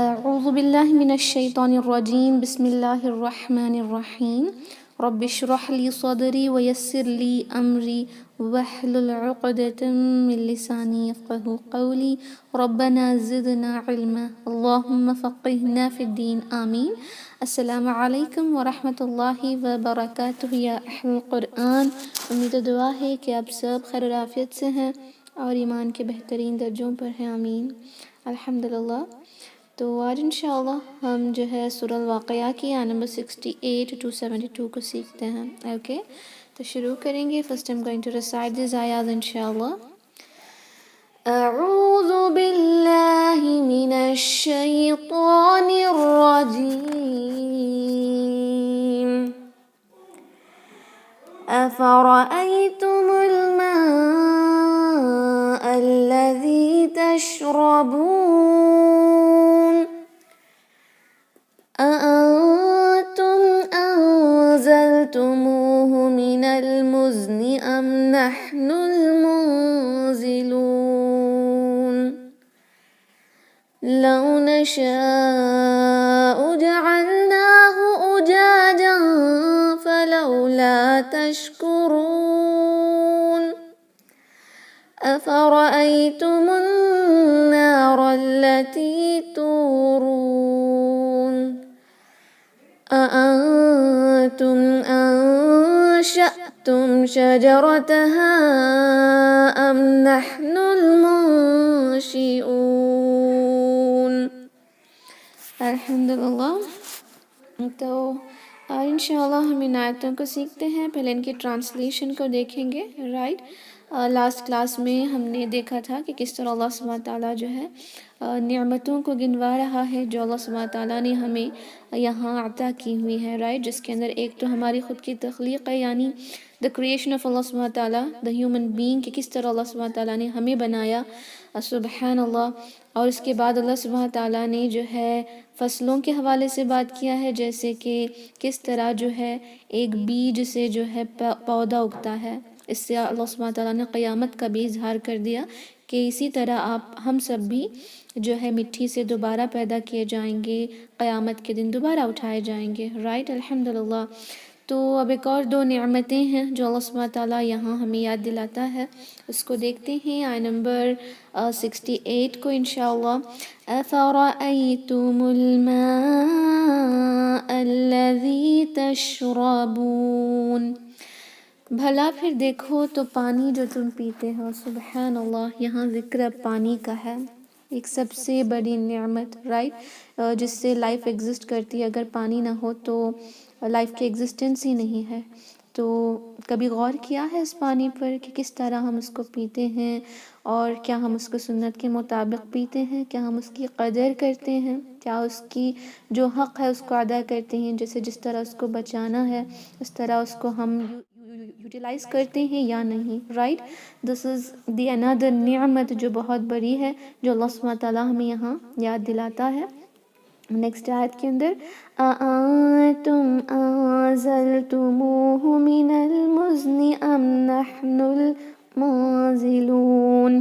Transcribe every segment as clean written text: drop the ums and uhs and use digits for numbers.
اعوذ باللہ من الشیطان الرجیم بسم اللہ الرحمن الرحیم رب اشرح لی صدری ویسر لی امری واحلل عقدۃ من لسانی یفقہوا قولی ربنا زدنا علما اللہم فقہنا فی الدین آمین۔ السلام علیکم ورحمۃ اللہ وبرکاتہ یا اہل القرآن۔ امید و دعا ہے کہ آپ سب خیر و عافیت سے ہیں اور ایمان کے بہترین درجوں پر ہیں، آمین۔ الحمدللہ۔ تو آج انشاءاللہ ہم جو ہے سورہ الواقعہ کی آیت نمبر 68 to 72 کو سیکھتے ہیں۔ اوکے، تو شروع کریں گے۔ First I'm going to recite these آیات انشاءاللہ۔ اعوذ باللہ من الشیطان الرجیم افرأیتم الماء الذی تشربون أأنتم أنزلتموه من المزن أم نحن المنزلون لو نشاء جعلناه أجاجا فلولا تشكرون أفرأيتم النار التي تورون أأنتم أنشأتم شجرتها أم نحن المنشئون۔ الحمدللہ۔ تو انشاءاللہ ہم ان آیتوں کو سیکھتے ہیں، پہلے ان کی ٹرانسلیشن کو دیکھیں گے۔ رائٹ، لاسٹ کلاس میں ہم نے دیکھا تھا کہ کس طرح اللہ سبحانہ تعالیٰ جو ہے نعمتوں کو گنوا رہا ہے جو اللہ سبحانہ تعالیٰ نے ہمیں یہاں عطا کی ہوئی ہے، رائٹ، جس کے اندر ایک تو ہماری خود کی تخلیق ہے، یعنی دا کریشن آف اللہ سبحانہ تعالیٰ، دا ہیومن بینگ، کہ کس طرح اللہ سبحانہ تعالیٰ نے ہمیں بنایا، سبحان اللہ۔ اور اس کے بعد اللہ سبحانہ تعالیٰ نے جو ہے فصلوں کے حوالے سے بات کیا ہے، جیسے کہ کس طرح جو ہے ایک بیج سے جو ہے پودا اگتا ہے، اس سے اللہ سبحانہ تعالیٰ نے قیامت کا بھی اظہار کر دیا کہ اسی طرح ہم سب بھی جو ہے مٹی سے دوبارہ پیدا کیے جائیں گے، قیامت کے دن دوبارہ اٹھائے جائیں گے، رائٹ، الحمدللہ۔ تو اب ایک اور دو نعمتیں ہیں جو اللہ سبحانہ تعالیٰ یہاں ہمیں یاد دلاتا ہے، اس کو دیکھتے ہیں آیت نمبر 68 کو انشاءاللہ۔ أَفَرَأَيْتُمُ الْمَاءَ الَّذِي تَشْرَبُونَ، بھلا پھر دیکھو تو پانی جو تم پیتے ہو، سبحان اللہ۔ یہاں ذکر پانی کا ہے، ایک سب سے بڑی نعمت، رائٹ، جس سے لائف ایگزسٹ کرتی ہے۔ اگر پانی نہ ہو تو لائف کی ایگزسٹنس ہی نہیں ہے۔ تو کبھی غور کیا ہے اس پانی پر کہ کس طرح ہم اس کو پیتے ہیں، اور کیا ہم اس کو سنت کے مطابق پیتے ہیں؟ کیا ہم اس کی قدر کرتے ہیں؟ کیا اس کی جو حق ہے اس کو ادا کرتے ہیں؟ جیسے جس طرح اس کو بچانا ہے اس طرح اس کو ہم یوٹیلائز کرتے ہیں یا نہیں، رائٹ۔ دس از دی another نعمت جو بہت بڑی ہے، جو اللہ سبحانہ تعالیٰ ہمیں یہاں یاد دلاتا ہے۔ نیکسٹ آیت کے اندر أَأَنتُمْ أَنزَلْتُمُوهُ مِنَ الْمُزْنِ أَمْ نَحْنُ الْمُنزِلُونَ،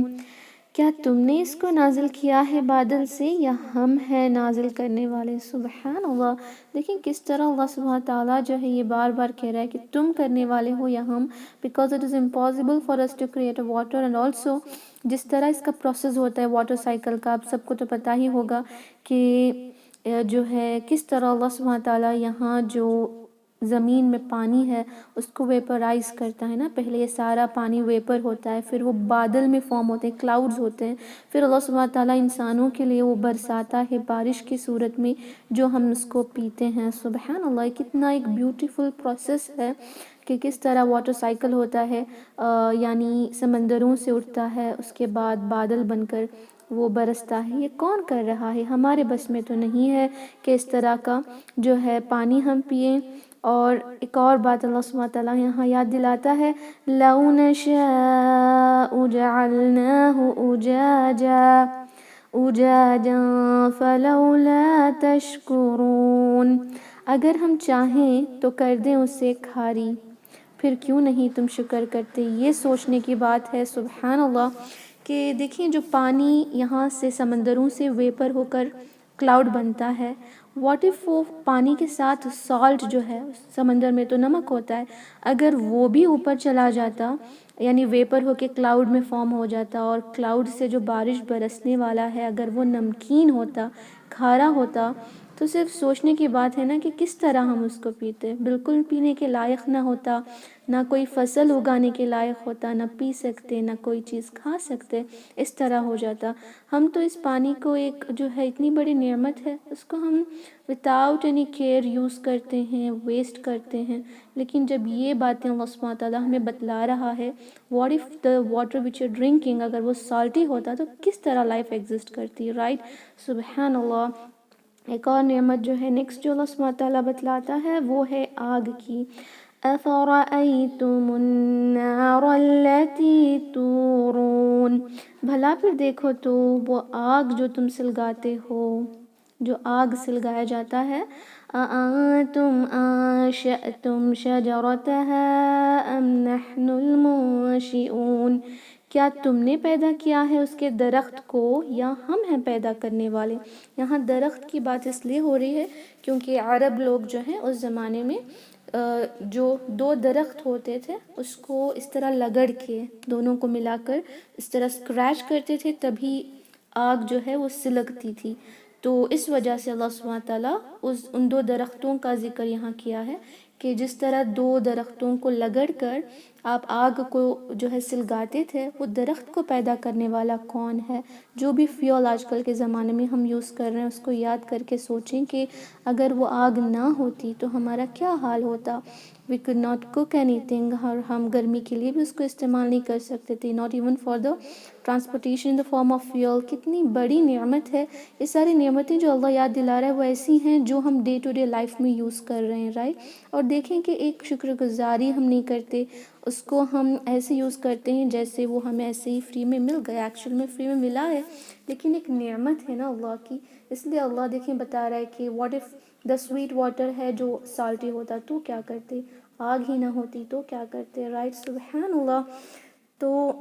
کیا تم نے اس کو نازل کیا ہے بادل سے یا ہم ہیں نازل کرنے والے، سبحان اللہ۔ دیکھیں کس طرح اللہ سبحانہ تعالیٰ جو ہے یہ بار بار کہہ رہا ہے کہ تم کرنے والے ہو یا ہم، because it is impossible for us to create a water and also جس طرح اس کا پروسیس ہوتا ہے واٹر سائیکل کا، آپ سب کو تو پتہ ہی ہوگا کہ جو ہے کس طرح اللہ سبحانہ تعالیٰ یہاں جو زمین میں پانی ہے اس کو ویپرائز کرتا ہے نا۔ پہلے یہ سارا پانی ویپر ہوتا ہے، پھر وہ بادل میں فارم ہوتے ہیں، کلاؤڈز ہوتے ہیں، پھر اللہ سبحانہ تعالیٰ انسانوں کے لیے وہ برساتا ہے بارش کی صورت میں جو ہم اس کو پیتے ہیں، سبحان اللہ۔ کتنا ایک بیوٹیفل پروسیس ہے کہ کس طرح واٹر سائیکل ہوتا ہے، یعنی سمندروں سے اٹھتا ہے، اس کے بعد بادل بن کر وہ برستا ہے۔ یہ کون کر رہا ہے؟ ہمارے بس میں تو نہیں ہے کہ اس طرح کا جو ہے پانی ہم پئیں۔ اور ایک اور بات اللہ سبحانہ تعالیٰ یہاں یاد دلاتا ہے، لَوْ نَشَاءُ جَعَلْنَاهُ أُجَاجًا فَلَوْلَا تَشْكُرُونَ، اگر ہم چاہیں تو کر دیں اسے کھاری، پھر کیوں نہیں تم شکر کرتے۔ یہ سوچنے کی بات ہے، سبحان اللہ، کہ دیکھیں جو پانی یہاں سے سمندروں سے ویپر ہو کر کلاؤڈ بنتا ہے. واٹ ایف وہ پانی کے ساتھ سالٹ جو ہے، سمندر میں تو نمک ہوتا ہے، اگر وہ بھی اوپر چلا جاتا یعنی ویپر ہو کے کلاؤڈ میں فارم ہو جاتا، اور کلاؤڈ سے جو بارش برسنے والا ہے اگر وہ نمکین ہوتا، کھارا ہوتا، تو صرف سوچنے کی بات ہے نا کہ کس طرح ہم اس کو پیتے. بالکل پینے کے لائق نہ ہوتا، نہ کوئی فصل اگانے کے لائق ہوتا، نہ پی سکتے، نہ کوئی چیز کھا سکتے، اس طرح ہو جاتا. ہم تو اس پانی کو ایک جو ہے اتنی بڑی نعمت ہے، اس کو ہم وداؤٹ اینی کیئر یوز کرتے ہیں، ویسٹ کرتے ہیں. لیکن جب یہ باتیں اللہ سبحانہ تعالیٰ ہمیں بتلا رہا ہے، what if the water which you drinking اگر وہ سالٹی ہوتا تو کس طرح لائف ایگزسٹ کرتی، رائٹ. سبحان اللہ. ایک اور نعمت جو ہے نیکسٹ جو اللہ سبحانہ تعالیٰ بتلاتا ہے وہ ہے آگ کی. أَفَرَأَيْتُمُ النَّارَ الَّتِي تُورُونَ. بھلا پھر دیکھو تو وہ آگ جو تم سلگاتے ہو، جو آگ سلگایا جاتا ہے. أَأَنتُمْ أَنشَأْتُمْ شَجَرَتَهَا أَمْ نَحْنُ الْمُنشِئُونَ. کیا تم نے پیدا کیا ہے اس کے درخت کو یا ہم ہیں پیدا کرنے والے. یہاں درخت کی بات اس لیے ہو رہی ہے کیونکہ عرب لوگ جو ہیں اس زمانے میں جو دو درخت ہوتے تھے اس کو اس طرح لگڑ کے دونوں کو ملا کر اس طرح اسکریچ کرتے تھے، تبھی آگ جو ہے وہ سلگتی تھی. تو اس وجہ سے اللہ سبحانہ تعالیٰ ان دو درختوں کا ذکر یہاں کیا ہے کہ جس طرح دو درختوں کو لگڑ کر آپ آگ کو جو ہے سلگاتے تھے، وہ درخت کو پیدا کرنے والا کون ہے. جو بھی فیول آج کل کے زمانے میں ہم یوز کر رہے ہیں اس کو یاد کر کے سوچیں کہ اگر وہ آگ نہ ہوتی تو ہمارا کیا حال ہوتا. وی could not cook anything. اور ہم گرمی کے لیے بھی اس کو استعمال نہیں کر سکتے تھے. not even for the transportation in the form of fuel. کتنی بڑی نعمت ہے. یہ ساری نعمتیں جو اللہ یاد دلا رہا ہے وہ ایسی ہیں جو ہم ڈے ٹو ڈے لائف میں یوز کر رہے ہیں، رائٹ. اور دیکھیں کہ ایک شکر گزاری ہم نہیں کرتے، اس کو ہم ایسے یوز کرتے ہیں جیسے وہ ہمیں ایسے ہی فری میں مل گیا. ایکچوئل میں فری میں ملا ہے لیکن ایک نعمت ہے نا اللہ کی. اس لیے اللہ دیکھیں بتا رہا ہے کہ what if the sweet water ہے جو سالٹی ہوتا تو کیا کرتے، آگ ہی نہ ہوتی تو کیا کرتے، رائٹ. سبحان اللہ. تو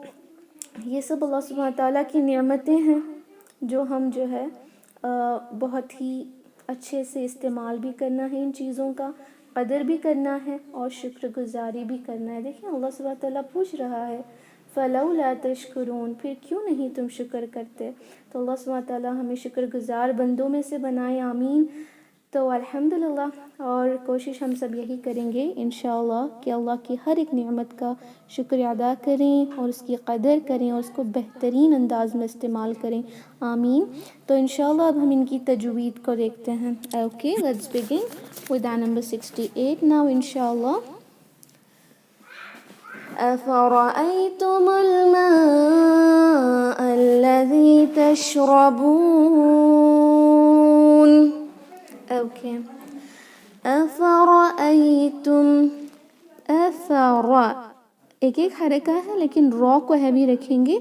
یہ سب اللہ سبحانہ تعالیٰ کی نعمتیں ہیں جو ہم جو ہے بہت ہی اچھے سے استعمال بھی کرنا ہے، ان چیزوں کا قدر بھی کرنا ہے اور شکر گزاری بھی کرنا ہے. دیکھیں اللہ سبحانہ تعالیٰ پوچھ رہا ہے فَلَوْلَا تَشْكُرُونَ. پھر کیوں نہیں تم شکر کرتے. تو اللہ سبحانہ تعالیٰ ہمیں شکر گزار بندوں میں سے بنائے، آمین. تو الحمدللہ. اور کوشش ہم سب یہی کریں گے انشاءاللہ کہ اللہ کی ہر ایک نعمت کا شکر ادا کریں اور اس کی قدر کریں اور اس کو بہترین انداز میں استعمال کریں، آمین. تو انشاءاللہ اب ہم ان کی تجوید کو دیکھتے ہیں. Okay let's begin with ayah number 68 now inshallah. أفرأيتم الماء الذي تشربون. اوكي. أفرأيتم ایک ایک حرکہ ہے لیکن را کو ہیوی رکھیں گے.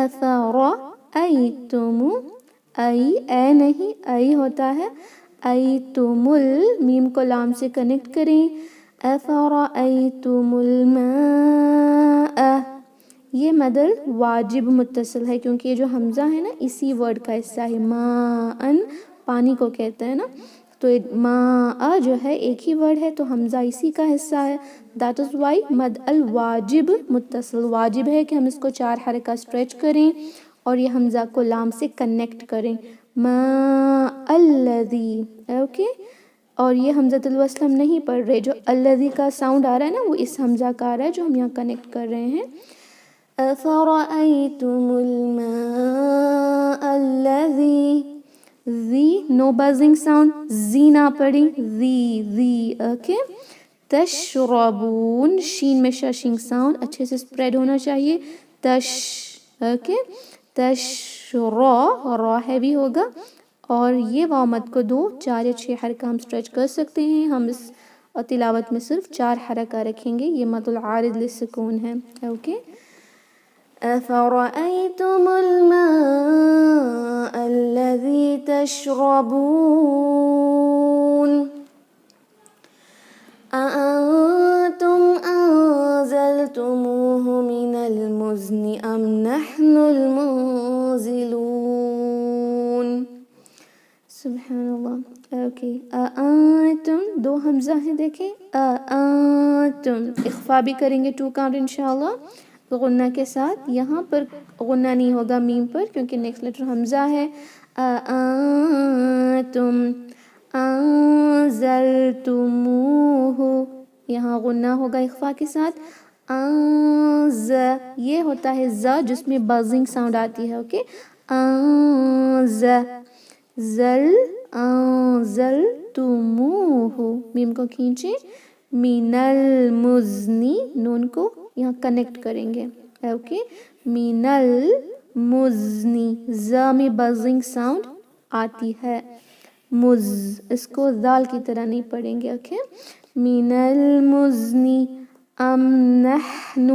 أفرأيتم اے نہیں، ای ہوتا ہے. ایتم میم کو لام سے کنیکٹ کریں. أفرأيتم الماء. یہ مدل واجب متصل ہے کیونکہ یہ جو حمزہ ہے نا اسی ورڈ کا حصہ ہے. ماءً پانی کو کہتے ہیں نا، تو ماء جو ہے ایک ہی ورڈ ہے تو حمزہ اسی کا حصہ ہے. دیٹ از وائی مد الواجب متصل. واجب ہے کہ ہم اس کو 4 حرکہ اسٹریچ کریں اور یہ حمزہ کو لام سے کنیکٹ کریں. ماء الذی. اوکے. اور یہ حمزۃ الوصل ہم نہیں پڑھ رہے، جو الذی کا ساؤنڈ آ رہا ہے نا وہ اس حمزہ کا آ رہا ہے جو ہم یہاں کنیکٹ کر رہے ہیں. أفرأيتم الماء الذي. ذی نو بزنگ ساؤنڈ، زی نہ پڑی، ذی. اوکے. تشربون شین میں ششنگ ساؤنڈ اچھے سے اسپریڈ ہونا چاہیے. تش. اوکے. را ہیوی ہوگا اور یہ واو مد کو 2 4 یا 6 حرکہ ہم اسٹریچ کر سکتے ہیں. ہم اس تلاوت میں صرف 4 حرکہ رکھیں گے. یہ مد العارض للسکون ہے. اوکے. أفرأيتم الماء الذي تشربون. أأنتم أنزلتموه من المزن أم نحن المنزلون. سبحان اللہ. اوکے. تم دو حمزہ ہیں دیکھیں. تم اخفا بھی کریں گے 2 کاؤنٹ انشاءاللہ غنہ کے ساتھ. یہاں پر غنہ نہیں ہوگا میم پر کیونکہ نیکسٹ لیٹر حمزہ ہے. تم انزلتموہ یہاں غنہ ہوگا اخفا کے ساتھ. یہ ہوتا ہے ز جس میں بزنگ ساؤنڈ آتی ہے. اوکے. انزلتموہ میم کو کھینچیں. من المزنی نون کو یہاں کنیکٹ کریں گے. اوکے. من المزنی ز میں بزنگ ساؤنڈ آتی ہے. اس کو ذال کی طرح نہیں پڑھیں گے. اوکے. من المزنی ام نحن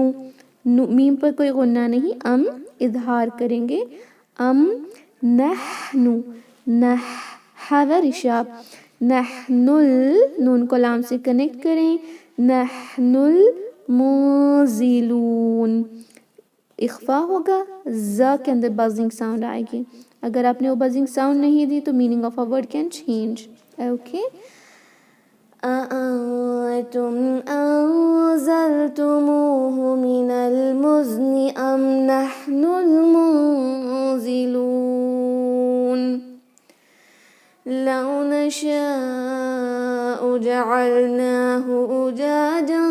میم پر کوئی غنہ نہیں. ام اظہار کریں گے. ام نحن رشاب نحن نون کو لام سے کنیکٹ کریں. نحن المنزلون اخفا ہوگا. ز کے اندر بزنگ ساؤنڈ آئے گی. اگر آپ نے وہ بزنگ ساؤنڈ نہیں دی تو meaning of a word can change. Okay. أأنتم أنزلتموه من المزن أم نحن المنزلون لو نشاء جعلناه أجاجا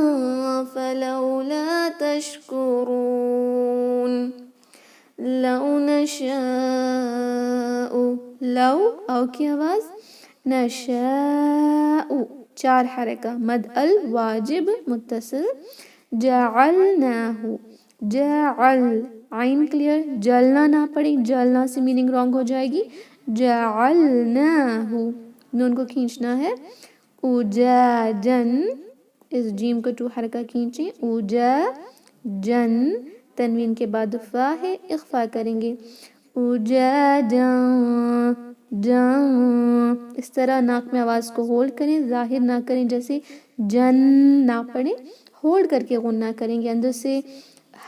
فلولا تشكرون. لو نشاء لو او کی آواز نشاء 4 حرکہ مد الواجب متصل. جعلناہ جعل عین کلیئر. جلنا نہ پڑھیں. جلنا سے میننگ رانگ ہو جائے گی. جعلناہ نون کو کھینچنا ہے. اجاجن اس جیم کو 2 حرکہ کھینچیں. اجاجن تنوین کے بعد فا ہے اخفا کریں گے. اجاجن اس طرح ناک میں آواز کو ہولڈ کریں. ظاہر نہ کریں جیسے جن نہ پڑھیں. ہولڈ کر کے غنہ کریں گے. اندر سے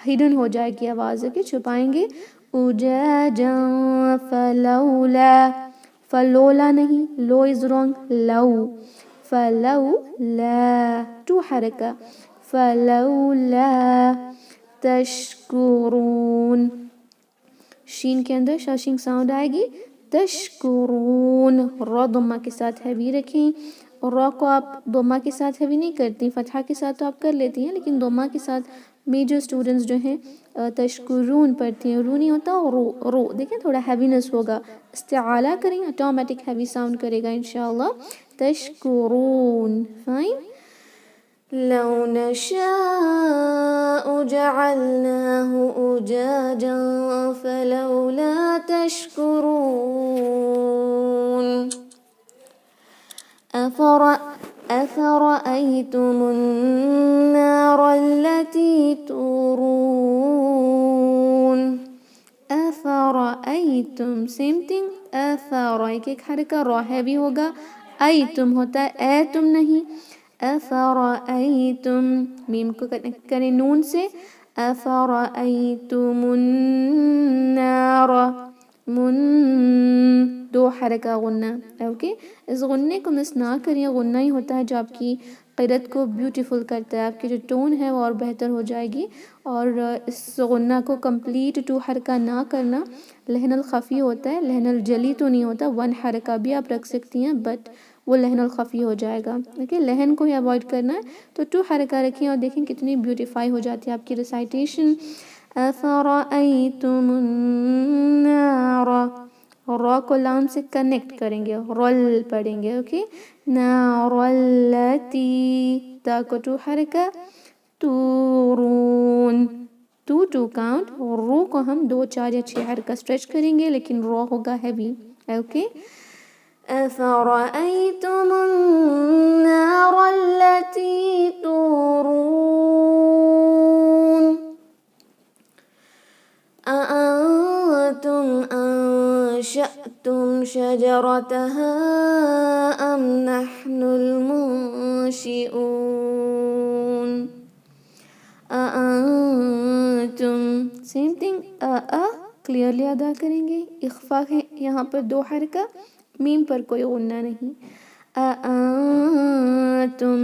ہڈن ہو جائے گی آواز کے چھپائیں گے. اجاجا فلولا فلولا نہیں. لو از رانگ. لو فلولا 2 حرکہ. فلولا تشکرون شین کے اندر شاشنگ ساؤنڈ آئے گی. تشکرون را ضمہ کے ساتھ ہیوی رکھیں. اور را کو آپ ضمہ کے ساتھ ہیوی نہیں کرتی. فتحہ کے ساتھ تو آپ کر لیتی ہیں لیکن ضمہ کے ساتھ میجر اسٹوڈنٹس جو ہیں تشکرون پڑھتی ہیں. رو نہیں ہوتا. رو دیکھیں تھوڑا ہیوینس ہوگا. استعالہ کریں آٹومیٹک ہیوی ساؤنڈ کرے گا انشاءاللہ. تشکرون. فائن. لو نشاء جعلناه أجاجا فلولا تشكرون. أفرأيتم النار التي تورون. أفرأيتم same thing. ایک ایک حرکہ را ہیوی ہوگا. ایتم ہوتا ہے اے تم نہیں. أفرأيتم میم کو کنیکٹ کریں نون سے. أفرأيتم النار 2 حرکہ غنہ. اوکے. اس غنے کو مس نہ کریں. غنہ ہی ہوتا ہے جو آپ کی قرأت کو بیوٹیفل کرتا ہے. آپ کی جو ٹون ہے وہ اور بہتر ہو جائے گی. اور اس غنہ کو کمپلیٹ 2 حرکہ نہ کرنا. لحن الخفی ہوتا ہے. لحن الجلی تو نہیں ہوتا. 1 حرکہ بھی آپ رکھ سکتی ہیں بٹ وہ لحن الخفی ہو جائے گا. اوکے. لحن کو ہی اوائڈ کرنا ہے تو 2 حرکہ رکھیں اور دیکھیں کتنی بیوٹیفائی ہو جاتی ہے آپ کی ریسائٹیشن. أفرأيتم النار را کو لام سے کنیکٹ کریں گے. رول پڑھیں گے. اوکے. نار التی تا کو 2 حرکہ. تورون 2 کاؤنٹ. رو کو ہم 2 4 یا 6 حرکہ اسٹریچ کریں گے لیکن را ہوگا ہیوی. اوکے. أفرأيتم النار التي تورون أأنتم أنشأتم شجرتها أم نحن المنشئون. أأنتم same thing. کلیئرلی ادا کریں گے. اخفا ہے یہاں پر 2 حرکہ. میم پر کوئی غنہ نہیں. أأنتم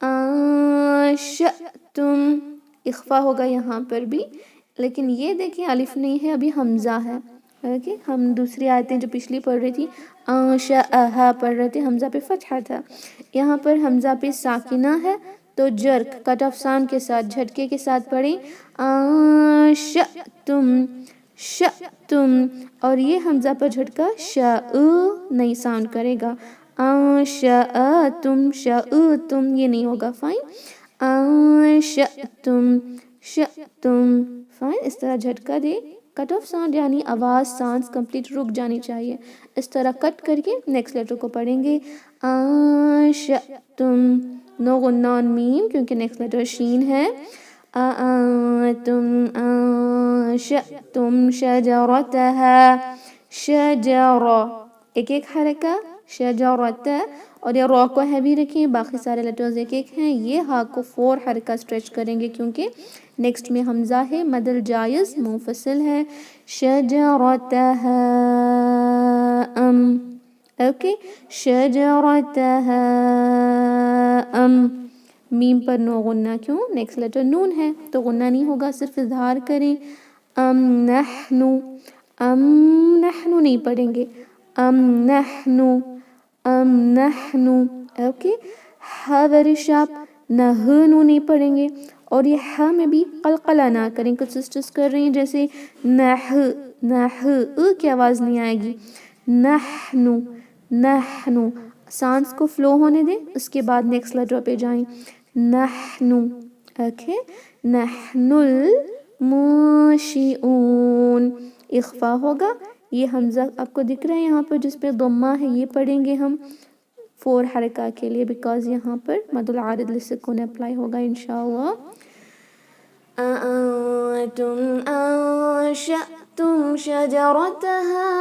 أنشأتم اخفا ہوگا یہاں پر بھی، لیکن یہ دیکھیں الف نہیں ہے، ابھی حمزہ ہے. اوکے، ہم دوسری آیتیں جو پچھلی پڑھ رہی تھی انشأہا پڑھ رہے تھے، حمزہ پہ فتحہ تھا. یہاں پر حمزہ پہ ساکنہ ہے تو جرک کٹ آف ساؤنڈ کے ساتھ جھٹکے کے ساتھ پڑھیں انشأتم شأتم، اور یہ حمزہ پر جھٹکا شاء نہیں ساؤنڈ کرے گا. انشأتم شأتم یہ نہیں ہوگا. فائن. انشأتم شأتم فائن. اس طرح جھٹکا دے، کٹ آف ساؤنڈ یعنی آواز سانس کمپلیٹ رک جانی چاہیے. اس طرح کٹ کر کے نیکسٹ لیٹر کو پڑھیں گے انشأتم. نو غنہ آن میم کیونکہ نیکسٹ لیٹر شین ہے. أأنتم أنشأتم شجرتها شجرہ ایک ایک حرکہ شجرت، اور یہ را کو ہیوی رکھیں، باقی سارے لیٹرز ایک ایک ہیں. یہ ہا کو 4 حرکہ اسٹریچ کریں گے کیونکہ نیکسٹ میں حمزہ ہے، مد الجائز منفصل ہے. شجرتها اوکے شجرتها میم پر نو غنہ، کیوں؟ نیکسٹ لیٹر نون ہے تو غنہ نہیں ہوگا، صرف اظہار کریں. نحن نہیں پڑھیں گے. نحن اوکے. ہا ویری شارپ، نحنو نہیں پڑھیں گے. اور یہ ہا میں بھی قلقلہ نہ کریں، کچھ سسٹرز کر رہی ہیں جیسے نح کی آواز نہیں آئے گی. نحن سانس کو فلو ہونے دیں، اس کے بعد نیکسٹ لیٹر پہ جائیں. نحن اوکے. نحن المنشئون اخفا ہوگا. یہ حمزہ آپ کو دکھ رہا ہے یہاں پر جس پہ ضمہ ہے، یہ پڑھیں گے ہم 4 حرکہ کے لیے، بیکاز یہاں پر مد العارض للسکون اپلائی ہوگا انشاءاللہ. أأنتم أنشأتم شجرتها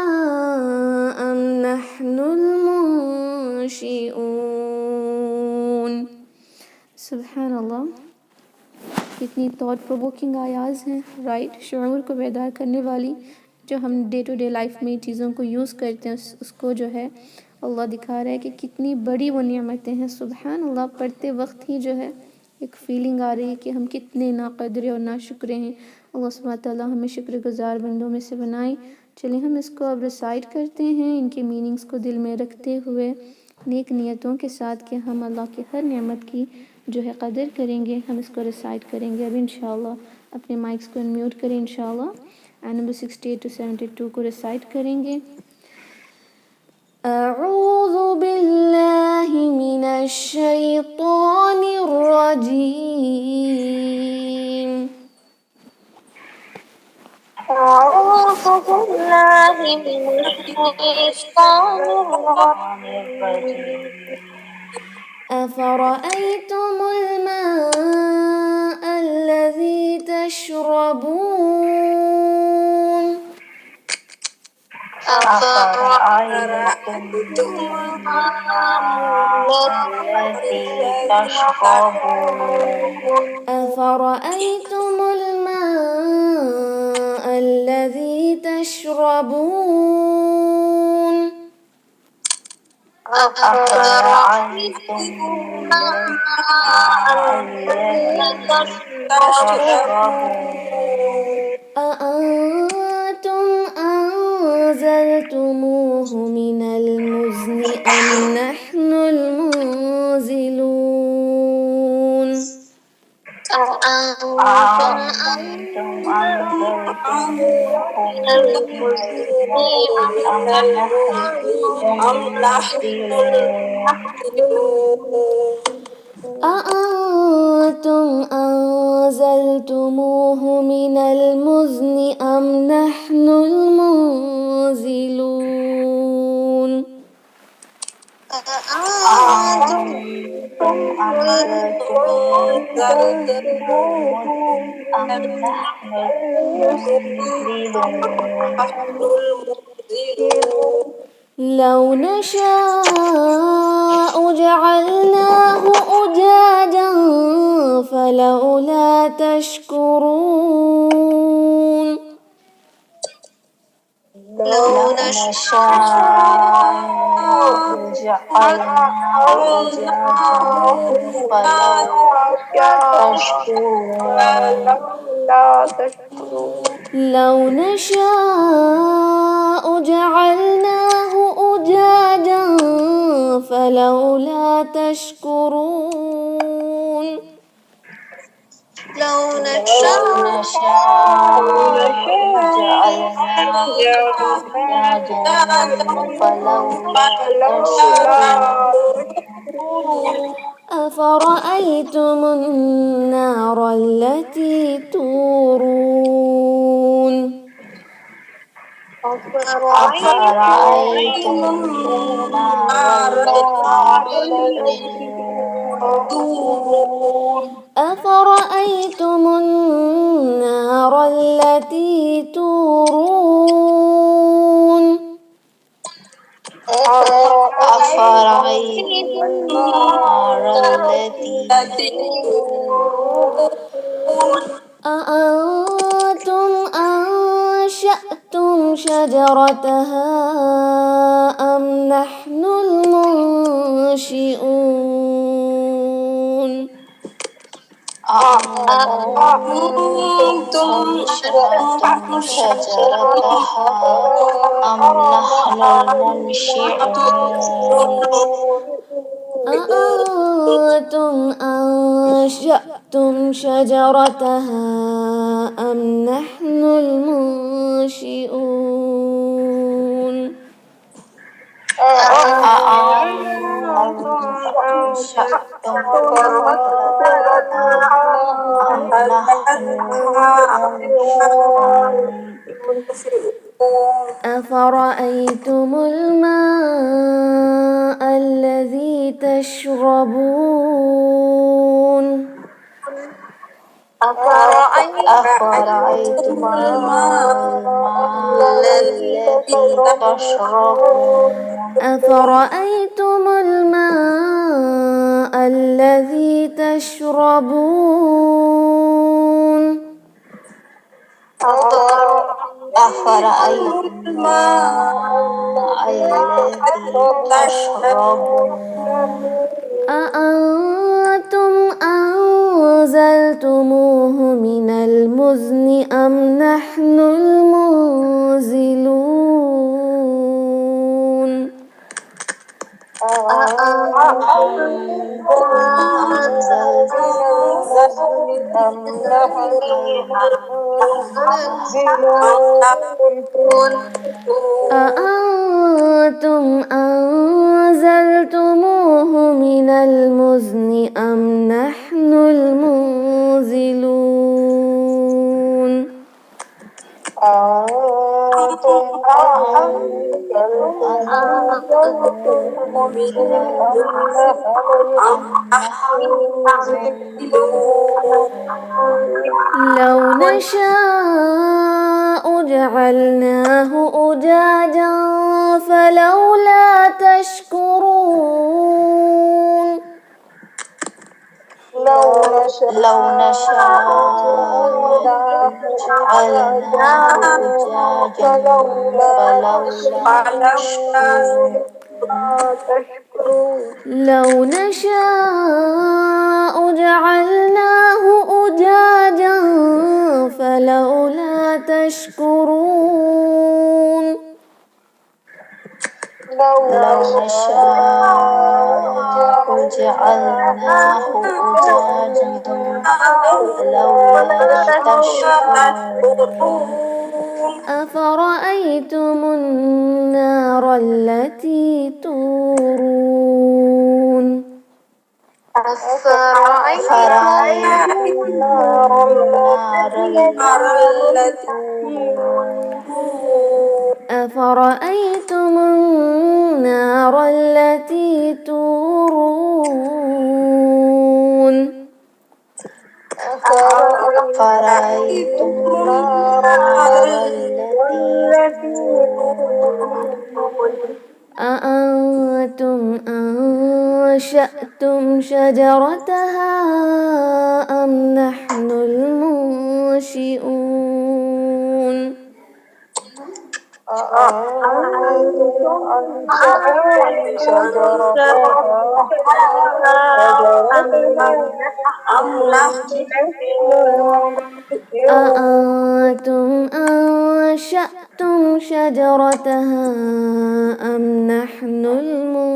أم نحن المنشئون. سبحان اللہ، کتنی تھاٹ پرووکنگ آیاز ہیں، رائٹ؟ شعور کو بیدار کرنے والی، جو ہم ڈے ٹو ڈے لائف میں چیزوں کو یوز کرتے ہیں اس کو جو ہے اللہ دکھا رہا ہے کہ کتنی بڑی وہ نعمتیں ہیں. سبحان اللہ، پڑھتے وقت ہی جو ہے ایک فیلنگ آ رہی ہے کہ ہم کتنے ناقدرے اور ناشکرے ہیں. اللہ سبحانہ تعالیٰ ہمیں شکر گزار بندوں میں سے بنائیں. چلیں ہم اس کو اب ریسائٹ کرتے ہیں، ان کے میننگز کو دل میں رکھتے ہوئے نیک نیتوں کے ساتھ کہ ہم اللہ کی ہر نعمت کی جو ہے قدر کریں گے. ہم اس کو ریسائٹ کریں گے اب انشاءاللہ. اپنے مائکس کو انمیوٹ کریں انشاءاللہ. نمبر 68 to 72 کو ریسائٹ کریں گے. اعوذ باللہ من الشیطان الرجیم. أعوذ بالله من الشيطان الرجيم. أفرأيتم الماء الذي تشربون. أفرأيتم الماء الذي تشربون. أفرأيتم الماء الذي تشربون. أفرأيتم الماء الذي تشربون. أأنتم أنزلتموه من المزن أم نحن المنزلون. أأنتم أنزلتموه من المزن أم نحن المنزلون. أأنتم أنزلتموه من المزن أم نحن المنزلون. أأنتم أنزلتموه أم نحن المنزلون. لو نشاء جعلناه أجاجا فلولا تشكرون. لو نشاء جعلناه أجاجا فلولا تشكرون لو نشاء جعلناه أجاجا فلولا تشكرون لو نشاء جعلناه أجاجا فلولا تشكرون أفرأيتم النار التي تورون أفرأيتم النار التي تورون أفرأيتم النار التي تورون أفرأيتم النار التي تورون أأنتم أنشأتم شجرتها أم نحن المنشئون أأنتم أنشأتم شجرتها أم نحن المنشئون أأنتم أنشأتم شجرتها أم نحن المنشئون أأنتم أنشأتم شجرتها أم نحن المنشئون أفرأيتم الماء الذي تشربون أفرأيتم الماء الذي تشربون أفرأيتم الماء الذي تشربون أفرأيتم الماء الذي تشربون أأنتم أنزلتموه من المزن أم نحن المنزلون أأنتم أنزلتموه من أأنتم أنزلتموه من المزن أم نحن المنزلون أأنتم أنزلتموه من المزن أم نحن المنزلون لو نشاء جعلناه أجاجا فلولا تشكرون لو نشاء جعلناه أجاجا فلولا تشكرون لو نشاء جعلناه أجاجا فلولا تشكرون لو نشاء جعلناه أجاجا فلولا تشكرون أفرأيتم النار التي تورون أفرأيتم النار التي تورون أفرأيتم النار التي تورون أفرأيتم النار التي تورون أأنتم أنشأتم شجرتها أم نحن المنشئون أأنتم أنشأتم شجرتها أم نحن أأنتم أنشأتم شجرتها أم نحن المنشئون